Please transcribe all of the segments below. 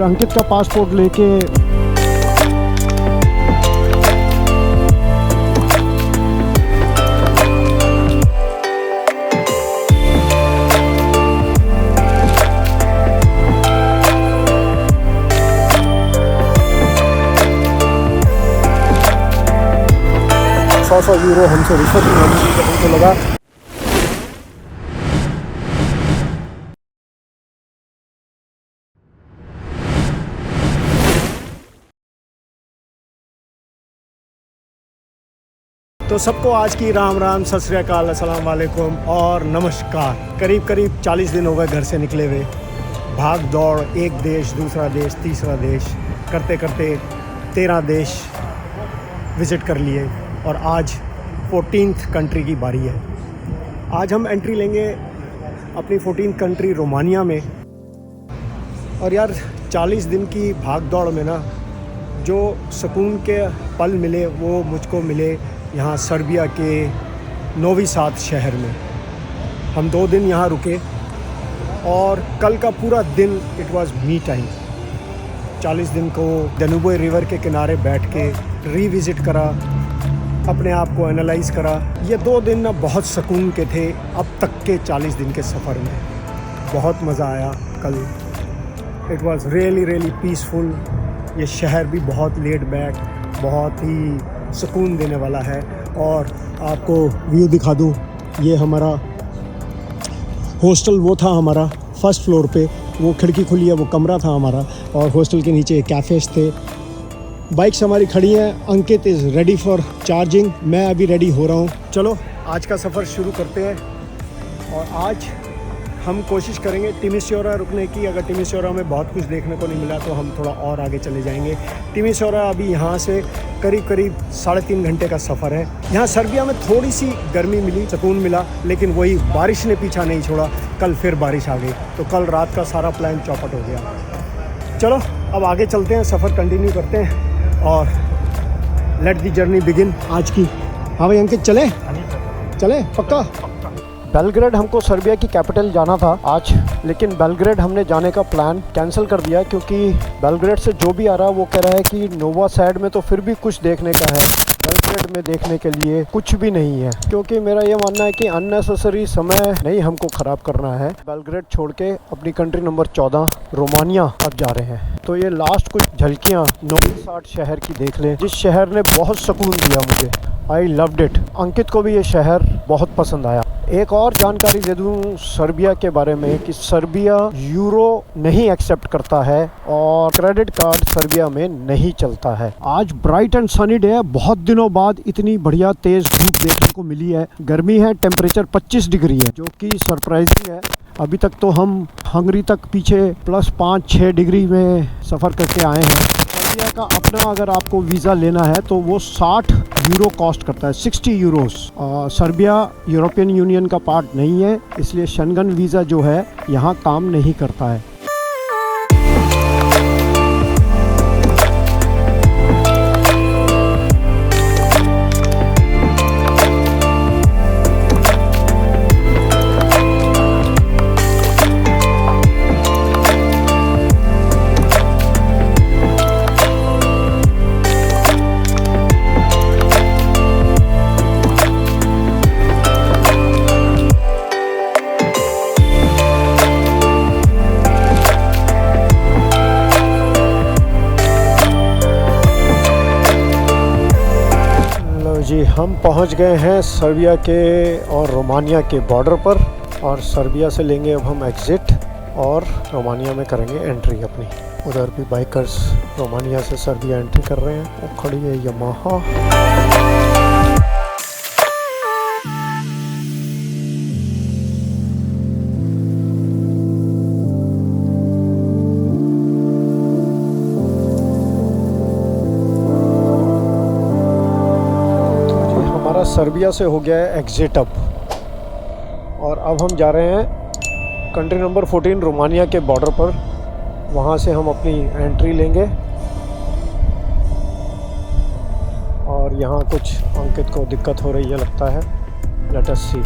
फिर अंकित का पासपोर्ट लेके €100 हमसे रिश्वत मांगी तो हमको लगा तो सबको आज की राम राम, सत श्री अकाल, अस्सलाम वालेकुम और नमस्कार। करीब 40 दिन हो गए घर से निकले हुए। भाग दौड़, एक देश दूसरा देश तीसरा देश करते करते 13 देश विज़िट कर लिए और आज 14th कंट्री की बारी है। आज हम एंट्री लेंगे अपनी 14th कंट्री रोमानिया में। और यार 40 दिन की भाग दौड़ में ना जो सुकून के पल मिले वो मुझको मिले यहाँ सर्बिया के नोवी साद शहर में। हम 2 दिन यहाँ रुके और कल का पूरा दिन इट वाज मी टाइम। 40 दिन को दान्यूब रिवर के किनारे बैठ के रीविज़िट करा, अपने आप को एनालाइज करा। ये 2 दिन ना बहुत सुकून के थे अब तक के 40 दिन के सफ़र में। बहुत मज़ा आया कल। It was really peaceful. ये शहर भी बहुत लेड बैक, बहुत ही सुकून देने वाला है। और आपको व्यू दिखा दूँ, ये हमारा हॉस्टल वो था हमारा फर्स्ट फ्लोर पे, वो खिड़की खुली है, वो कमरा था हमारा। और हॉस्टल के नीचे कैफ़ेज़ थे। बाइक्स हमारी खड़ी हैं। अंकित इज़ रेडी फॉर चार्जिंग, मैं अभी रेडी हो रहा हूँ। चलो आज का सफ़र शुरू करते हैं। और आज हम कोशिश करेंगे टिमिसोरा रुकने की। अगर टिमिसोरा में बहुत कुछ देखने को नहीं मिला तो हम थोड़ा और आगे चले जाएंगे। टिमिसोरा अभी यहाँ से करीब 3.5 घंटे का सफ़र है। यहाँ सर्बिया में थोड़ी सी गर्मी मिली, सुकून मिला, लेकिन वही बारिश ने पीछा नहीं छोड़ा। कल फिर बारिश आ गई तो कल रात का सारा प्लान चौपट हो गया। चलो अब आगे चलते हैं, सफ़र कंटिन्यू करते हैं और लेट दी जर्नी बिगिन आज की। हाँ भाई अंकित, चले पक्का। बेलग्रेड हमको सर्बिया की कैपिटल जाना था आज, लेकिन बेलग्रेड हमने जाने का प्लान कैंसिल कर दिया क्योंकि बेलग्रेड से जो भी आ रहा है वो कह रहा है कि नोवा साइड में तो फिर भी कुछ देखने का है, बेलग्रेड में देखने के लिए कुछ भी नहीं है। क्योंकि मेरा ये मानना है कि अननेसेसरी समय नहीं हमको ख़राब करना है। बेलग्रेड छोड़ के अपनी कंट्री नंबर 14 रोमानिया अब जा रहे हैं। तो ये लास्ट कुछ झलकियाँ नोवी साद शहर की देख लें, जिस शहर ने बहुत सुकून दिया मुझे। I loved it. अंकित को भी ये शहर बहुत पसंद आया। एक और जानकारी दे दूं सर्बिया के बारे में कि सर्बिया यूरो नहीं एक्सेप्ट करता है और क्रेडिट कार्ड सर्बिया में नहीं चलता है। आज ब्राइट एंड सनी डे है। बहुत दिनों बाद इतनी बढ़िया तेज धूप देखने को मिली है। गर्मी है, टेम्परेचर 25 डिग्री है, जो कि सरप्राइजिंग है। अभी तक तो हम हंगरी तक पीछे +5-6 डिग्री में सफ़र करके आए हैं। सर्बिया का अपना अगर आपको वीज़ा लेना है तो वो €60 कॉस्ट करता है, €60। सर्बिया यूरोपियन यूनियन का पार्ट नहीं है, इसलिए शेंगन वीज़ा जो है यहाँ काम नहीं करता है। जी हम पहुंच गए हैं सर्बिया के और रोमानिया के बॉर्डर पर। और सर्बिया से लेंगे अब हम एग्ज़िट और रोमानिया में करेंगे एंट्री अपनी। उधर भी बाइकर्स रोमानिया से सर्बिया एंट्री कर रहे हैं। वो खड़ी है यामाहा। सर्बिया से हो गया है एग्ज़िट अब, और अब हम जा रहे हैं कंट्री नंबर 14 रोमानिया के बॉर्डर पर। वहाँ से हम अपनी एंट्री लेंगे और यहाँ कुछ अंकित को दिक्कत हो रही है लगता है। लेट अस सी।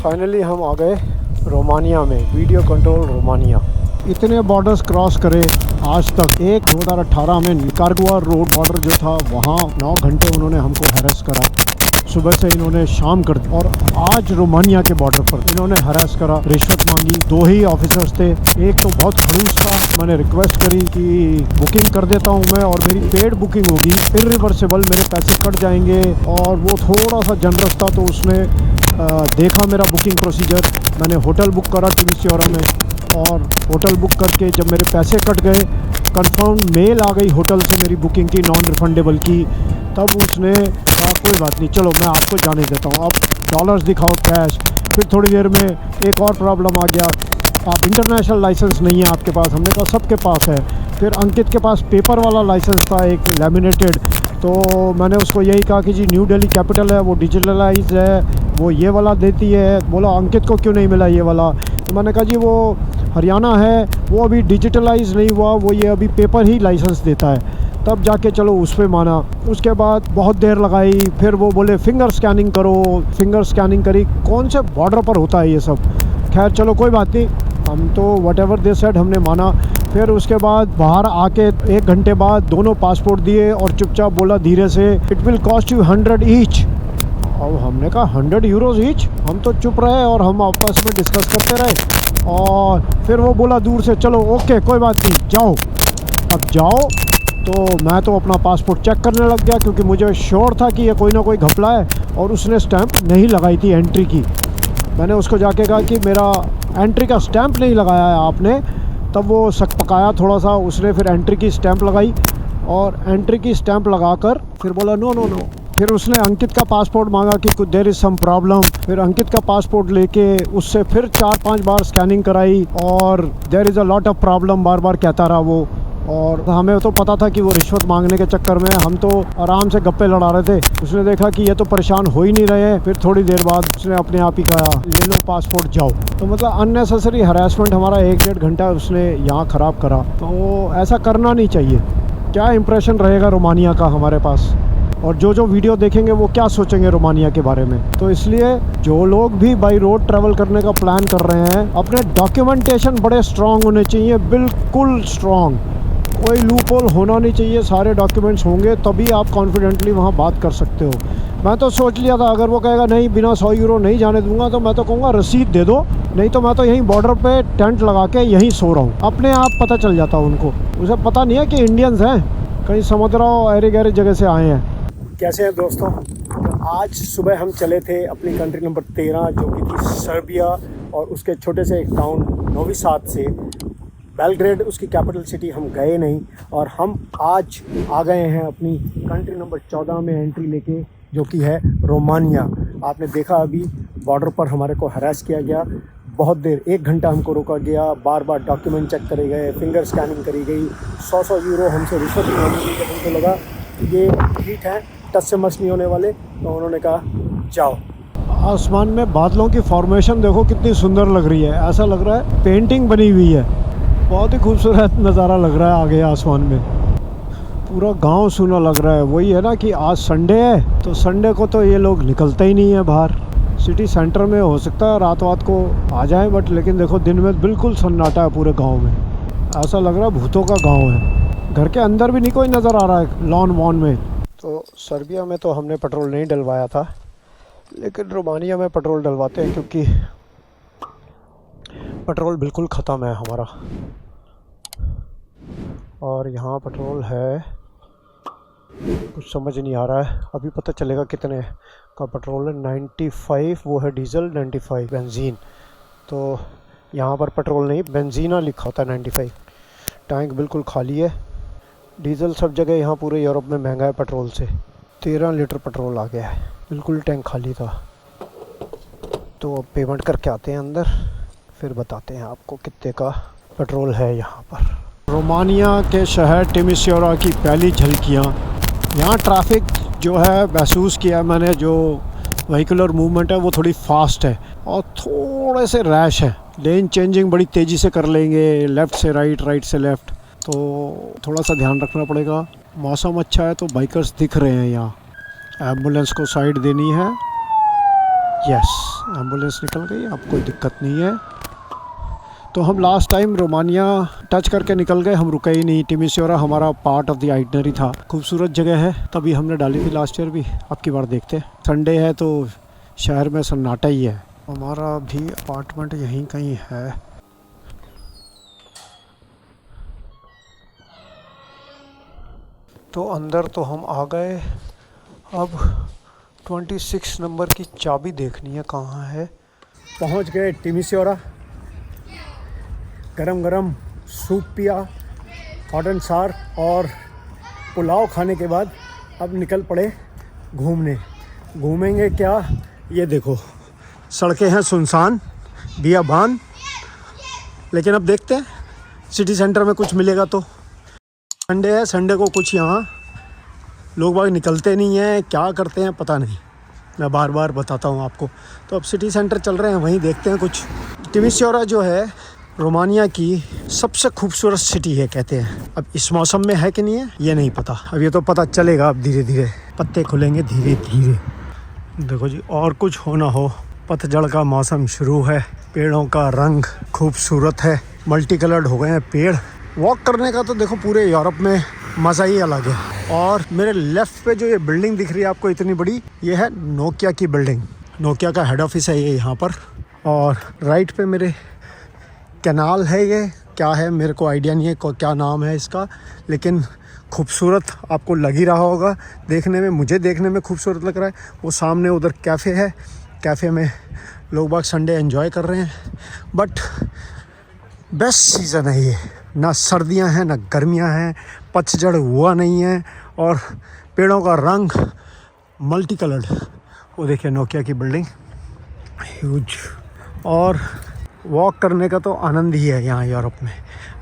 फाइनली हम आ गए रोमानिया में, वीडियो कंट्रोल रोमानिया। इतने बॉर्डर्स क्रॉस करे आज तक। एक 2018 में निकारागुआ रोड बॉर्डर जो था, वहाँ 9 घंटे उन्होंने हमको हैरेस करा। सुबह से इन्होंने शाम कर दी। और आज रोमानिया के बॉर्डर पर इन्होंने हरास करा, रिश्वत मांगी। 2 ही ऑफिसर्स थे, एक तो बहुत खड़ूस था। मैंने रिक्वेस्ट करी कि बुकिंग कर देता हूँ मैं, और मेरी पेड बुकिंग होगी, इर्रिवर्सिबल, मेरे पैसे कट जाएंगे। और वो थोड़ा सा जनरस था, तो उसने देखा मेरा बुकिंग प्रोसीजर। मैंने होटल बुक करा टिमिसोरा में, और होटल बुक करके जब मेरे पैसे कट गए, कंफर्म मेल आ गई होटल से मेरी बुकिंग की, नॉन रिफंडेबल की, तब उसने कहा कोई बात नहीं, चलो मैं आपको जाने देता हूँ, अब डॉलर्स दिखाओ, कैश। फिर थोड़ी देर में एक और प्रॉब्लम आ गया, आप इंटरनेशनल लाइसेंस नहीं है आपके पास। हमने कहा सबके पास है। फिर अंकित के पास पेपर वाला लाइसेंस था, एक लैमिनेटेड। तो मैंने उसको यही कहा कि जी न्यू दिल्ली कैपिटल है, वो डिजिटलाइज है, वो ये वाला देती है। बोला अंकित को क्यों नहीं मिला ये वाला? तो मैंने कहा जी वो हरियाणा है, वो अभी डिजिटलाइज नहीं हुआ, वो ये अभी पेपर ही लाइसेंस देता है। तब जाके चलो उस पर माना। उसके बाद बहुत देर लगाई, फिर वो बोले फिंगर स्कैनिंग करो। फिंगर स्कैनिंग करी, कौन से बॉर्डर पर होता है ये सब। खैर चलो कोई बात नहीं, हम तो वट एवर दे सेड हमने माना। फिर उसके बाद बाहर आके 1 घंटे बाद दोनों पासपोर्ट दिए, और चुपचाप बोला धीरे से, it will cost you 100 each. अब हमने कहा 100 यूरोज़ ईच। हम तो चुप रहे और हम आपस में डिस्कस करते रहे। और फिर वो बोला दूर से, चलो ओके कोई बात नहीं, जाओ। अब जाओ तो मैं तो अपना पासपोर्ट चेक करने लग गया, क्योंकि मुझे श्योर था कि ये कोई ना कोई घपला है। और उसने स्टैंप नहीं लगाई थी एंट्री की। मैंने उसको जाके कहा कि मेरा एंट्री का स्टैंप नहीं लगाया है आपने। तब वो शक पकाया थोड़ा सा, उसने फिर एंट्री की स्टैंप लगाई, और एंट्री की स्टैंप लगाकर फिर बोला नो नो नो। फिर उसने अंकित का पासपोर्ट मांगा कि देयर इज़ सम प्रॉब्लम। फिर अंकित का पासपोर्ट लेके उससे फिर 4-5 बार स्कैनिंग कराई, और there is a lot of problem बार बार कहता रहा वो। और हमें तो पता था कि वो रिश्वत मांगने के चक्कर में हम तो आराम से गप्पे लड़ा रहे थे। उसने देखा कि ये तो परेशान हो ही नहीं रहे हैं। फिर थोड़ी देर बाद उसने अपने आप ही कहा ले लो पासपोर्ट, जाओ। तो मतलब अननेसेसरी हरासमेंट हमारा 1-1.5 घंटा उसने यहाँ ख़राब करा। तो ऐसा करना नहीं चाहिए। क्या इंप्रेशन रहेगा रोमानिया का हमारे पास, और जो वीडियो देखेंगे वो क्या सोचेंगे रोमानिया के बारे में। तो इसलिए जो लोग भी बाई रोड ट्रैवल करने का प्लान कर रहे हैं, अपने डॉक्यूमेंटेशन बड़े स्ट्रॉन्ग होने चाहिए, बिल्कुल स्ट्रॉन्ग। कोई लूप होल होना नहीं चाहिए, सारे डॉक्यूमेंट्स होंगे तभी आप कॉन्फिडेंटली वहाँ बात कर सकते हो। मैं तो सोच लिया था अगर वो कहेगा नहीं बिना 100 यूरो नहीं जाने दूंगा, तो मैं तो कहूँगा रसीद दे दो, नहीं तो मैं तो यहीं बॉर्डर पे टेंट लगा के यहीं सो रहा हूँ। अपने आप पता चल जाता उनको। उसे पता नहीं है कि इंडियंस हैं, कहीं समुद्र ऐरी गहरी जगह से आए हैं। कैसे हैं दोस्तों? तो आज सुबह हम चले थे अपनी कंट्री नंबर 13, जो कि थी सर्बिया, और उसके छोटे से एक टाउन नोवी साद से बेलग्रेड, उसकी कैपिटल सिटी, हम गए नहीं। और हम आज आ गए हैं अपनी कंट्री नंबर 14 में एंट्री लेके, जो कि है रोमानिया। आपने देखा अभी बॉर्डर पर हमारे को हरास किया गया, बहुत देर, 1 घंटा हमको रोका गया, बार बार डॉक्यूमेंट चेक करे गए, फिंगर स्कैनिंग करी गई, 100 यूरो हमसे रिश्वत नहीं होने दी। जब उनको लगा कि ये ठीक है, टच से मस नहीं होने वाले, तो उन्होंने कहा जाओ। आसमान में बादलों की फॉर्मेशन देखो कितनी सुंदर लग रही है, ऐसा लग रहा है पेंटिंग बनी हुई है। बहुत ही खूबसूरत नज़ारा लग रहा है आगे आसमान में। पूरा गांव सुना लग रहा है। वही है ना कि आज संडे है, तो संडे को तो ये लोग निकलते ही नहीं है बाहर। सिटी सेंटर में हो सकता है रात को आ जाए, बट लेकिन देखो दिन में बिल्कुल सन्नाटा है पूरे गांव में। ऐसा लग रहा है भूतों का गांव है। घर के अंदर भी नहीं कोई नज़र आ रहा है लॉन वॉन में। तो सर्बिया में तो हमने पेट्रोल नहीं डलवाया था, लेकिन रोमानिया में पेट्रोल डलवाते हैं, क्योंकि पेट्रोल बिल्कुल ख़त्म है हमारा। और यहाँ पेट्रोल है, कुछ समझ नहीं आ रहा है, अभी पता चलेगा कितने का पेट्रोल है। 95 वो है डीजल, 95 बेंजीन। तो यहाँ पर पेट्रोल नहीं, बेंजीना लिखा होता है 95। टैंक बिल्कुल खाली है। डीजल सब जगह यहाँ पूरे यूरोप में महंगा है पेट्रोल से। 13 लीटर पेट्रोल आ गया है, बिल्कुल टैंक खाली था। तो अब पेमेंट करके आते हैं अंदर, फिर बताते हैं आपको कितने का पेट्रोल है यहाँ पर। रोमानिया के शहर टिमिसोरा की पहली झलकियाँ। यहाँ ट्रैफिक जो है महसूस किया मैंने, जो व्हीकुलर मूवमेंट है वो थोड़ी फास्ट है, और थोड़े से रैश है। लेन चेंजिंग बड़ी तेज़ी से कर लेंगे, लेफ़्ट से राइट, राइट से लेफ़्ट, तो थोड़ा सा ध्यान रखना पड़ेगा। मौसम अच्छा है तो बाइकर्स दिख रहे हैं यहाँ। एम्बुलेंस को साइड देनी है, यस, एम्बुलेंस निकल गई, अब कोई दिक्कत नहीं है। तो हम लास्ट टाइम रोमानिया टच करके निकल गए, हम रुके ही नहीं। टिमिसोरा हमारा पार्ट ऑफ द आइटनरी था। खूबसूरत जगह है, तभी हमने डाली थी लास्ट ईयर भी। अब की बार देखते हैं। संडे है तो शहर में सन्नाटा ही है। हमारा भी अपार्टमेंट यहीं कहीं है। तो अंदर तो हम आ गए। अब 26 नंबर की चाबी देखनी है कहाँ है। पहुँच गए टिमिसोरा। गरम गरम सूप पिया, हॉट एंड सार और पुलाव खाने के बाद अब निकल पड़े घूमने। घूमेंगे क्या, ये देखो सड़कें हैं सुनसान, बियाबान। लेकिन अब देखते हैं सिटी सेंटर में कुछ मिलेगा तो। संडे है, संडे को कुछ यहाँ लोग बाग निकलते नहीं हैं, क्या करते हैं पता नहीं। मैं बार बार बताता हूँ आपको। तो अब सिटी सेंटर चल रहे हैं, वहीं देखते हैं कुछ। टिमिसोरा जो है रोमानिया की सबसे खूबसूरत सिटी है कहते हैं। अब इस मौसम में है कि नहीं है ये नहीं पता, अब ये तो पता चलेगा। अब धीरे धीरे पत्ते खुलेंगे, धीरे धीरे। देखो जी, और कुछ हो ना हो, पतझड़ का मौसम शुरू है। पेड़ों का रंग खूबसूरत है, मल्टी कलर्ड हो गए हैं पेड़। वॉक करने का तो देखो पूरे यूरोप में मज़ा ही अलग है। और मेरे लेफ़्ट पे जो ये बिल्डिंग दिख रही है आपको इतनी बड़ी, ये है नोकिया की बिल्डिंग। नोकिया का हेड ऑफिस है ये यहाँ पर। और राइट पे मेरे कैनाल है, ये क्या है मेरे को आइडिया नहीं है क्या नाम है इसका, लेकिन खूबसूरत आपको लग ही रहा होगा देखने में। मुझे देखने में खूबसूरत लग रहा है। वो सामने उधर कैफ़े है, कैफ़े में लोग बाग संडे एंजॉय कर रहे हैं। बट बेस्ट सीज़न है ये, ना सर्दियां हैं ना गर्मियां हैं, पतझड़ हुआ नहीं है और पेड़ों का रंग मल्टी कलर्ड। वो देखिए नोकिया की बिल्डिंग ह्यूज। और वॉक करने का तो आनंद ही है यहाँ यूरोप में।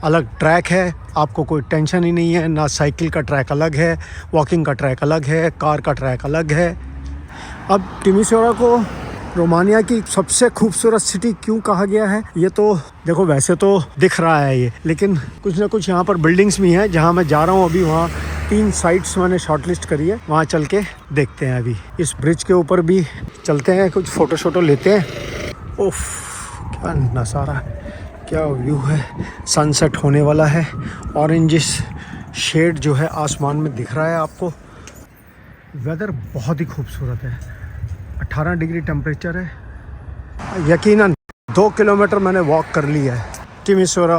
अलग ट्रैक है, आपको कोई टेंशन ही नहीं है। ना साइकिल का ट्रैक अलग है, वॉकिंग का ट्रैक अलग है, कार का ट्रैक अलग है। अब टिमिसोरा को रोमानिया की सबसे खूबसूरत सिटी क्यों कहा गया है, ये तो देखो वैसे तो दिख रहा है ये, लेकिन कुछ ना कुछ यहाँ पर बिल्डिंग्स भी हैं। जहाँ मैं जा रहा हूँ अभी, वहाँ 3 साइट्स मैंने शॉर्टलिस्ट करी है, वहाँ चल के देखते हैं। अभी इस ब्रिज के ऊपर भी चलते हैं, कुछ फ़ोटो शोटो लेते हैं। उफ, क्या नज़ारा है, क्या व्यू है। सनसेट होने वाला है, ऑरेंजिश शेड जो है आसमान में दिख रहा है आपको। वेदर बहुत ही खूबसूरत है, 18 डिग्री टेम्परेचर है। यकीनन 2 किलोमीटर मैंने वॉक कर लिया है। टिमिसोरा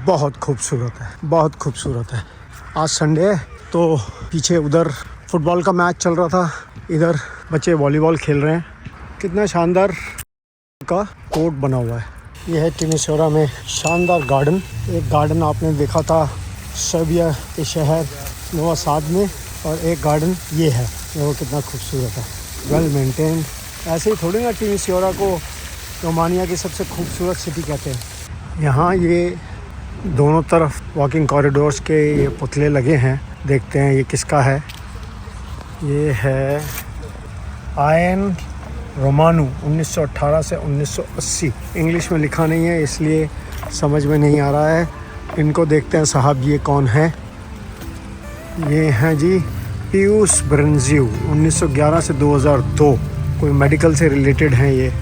बहुत खूबसूरत है, बहुत खूबसूरत है। आज संडे है तो पीछे उधर फुटबॉल का मैच चल रहा था, इधर बच्चे वॉलीबॉल खेल रहे हैं। कितना शानदार का कोर्ट बना हुआ है। यह है टिमिसोरा में शानदार गार्डन। एक गार्डन आपने देखा था सर्बिया के शहर नोवा साद में, और एक गार्डन ये है, वो कितना खूबसूरत है, वेल मेंटेन। ऐसे ही थोड़ी ना टिमिसोरा को रोमानिया की सबसे खूबसूरत सिटी कहते हैं। यहाँ ये दोनों तरफ वॉकिंग कॉरिडोर्स के ये पुतले लगे हैं, देखते हैं ये किसका है। ये है आयन रोमानू 1918 से 1980। इंग्लिश में लिखा नहीं है इसलिए समझ में नहीं आ रहा है। इनको देखते हैं साहब, ये कौन है। ये हैं जी पियूस ब्रेंजियो, 1911 से 2002। कोई मेडिकल से रिलेटेड हैं ये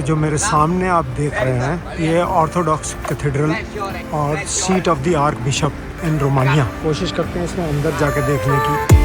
जो मेरे सामने आप देख रहे हैं, ये ऑर्थोडॉक्स कैथेड्रल और seat of the arc bishop in Romania. कोशिश करते हैं इसमें अंदर जाके देखने की।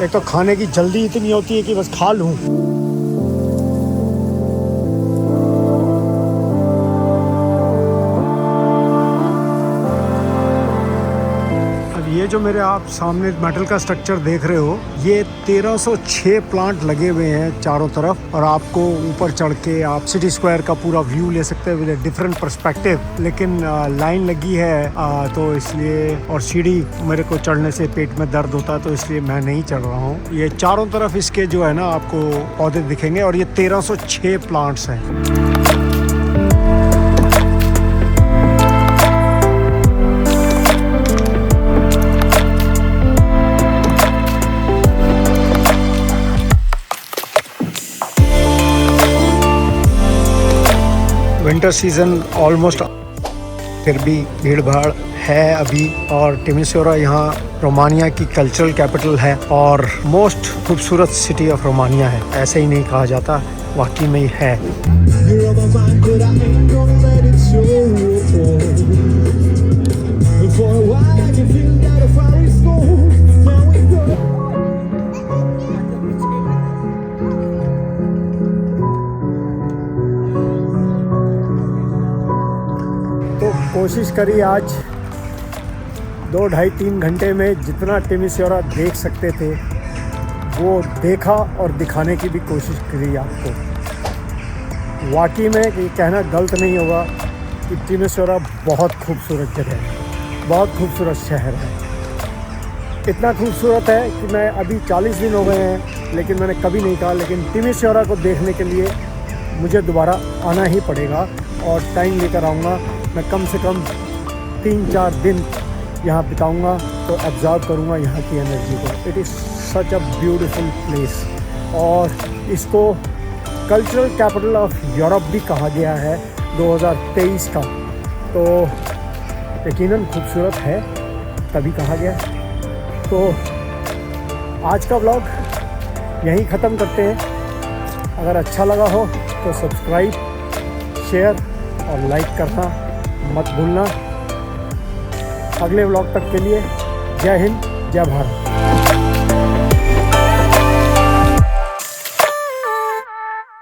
एक तो खाने की जल्दी इतनी होती है कि बस खा लूँ। जो मेरे आप सामने मेटल का स्ट्रक्चर देख रहे हो, ये 1306 प्लांट लगे हुए हैं चारों तरफ, और आपको ऊपर चढ़ के आप सिटी स्क्वायर का पूरा व्यू ले सकते हैं विद अ डिफरेंट पर्सपेक्टिव। लेकिन लाइन लगी है तो इसलिए, और सीढ़ी मेरे को चढ़ने से पेट में दर्द होता है, तो इसलिए मैं नहीं चढ़ रहा हूँ। ये चारों तरफ इसके जो है ना आपको पौधे दिखेंगे, और ये 1306 प्लांट्स हैं। विंटर सीज़न ऑलमोस्ट, फिर भी भीड़ भाड़ है अभी। और टिमिसोरा यहाँ रोमानिया की कल्चरल कैपिटल है और मोस्ट खूबसूरत सिटी ऑफ रोमानिया है। ऐसे ही नहीं कहा जाता, वाकई में ही है। तो कोशिश करी आज 2, 2.5, 3 घंटे में जितना टिमिसोरा देख सकते थे वो देखा, और दिखाने की भी कोशिश करी आपको। वाकई में ये कहना गलत नहीं होगा कि टिमिसोरा बहुत खूबसूरत जगह है, बहुत खूबसूरत शहर है। इतना खूबसूरत है कि मैं अभी 40 दिन हो गए हैं लेकिन मैंने कभी नहीं कहा, लेकिन टिमिसोरा को देखने के लिए मुझे दोबारा आना ही पड़ेगा और टाइम लेकर आऊँगा। मैं कम से कम 3-4 दिन यहाँ बिताऊँगा, तो ऑब्ज़र्व करूँगा यहाँ की एनर्जी को। It is such a beautiful place, और इसको कल्चरल कैपिटल ऑफ यूरोप भी कहा गया है 2023 का। तो यकीनन खूबसूरत है, तभी कहा गया। तो आज का व्लॉग यहीं ख़त्म करते हैं। अगर अच्छा लगा हो तो सब्सक्राइब, शेयर और लाइक करना मत भूलना। अगले व्लॉग तक के लिए जय हिंद, जय भारत।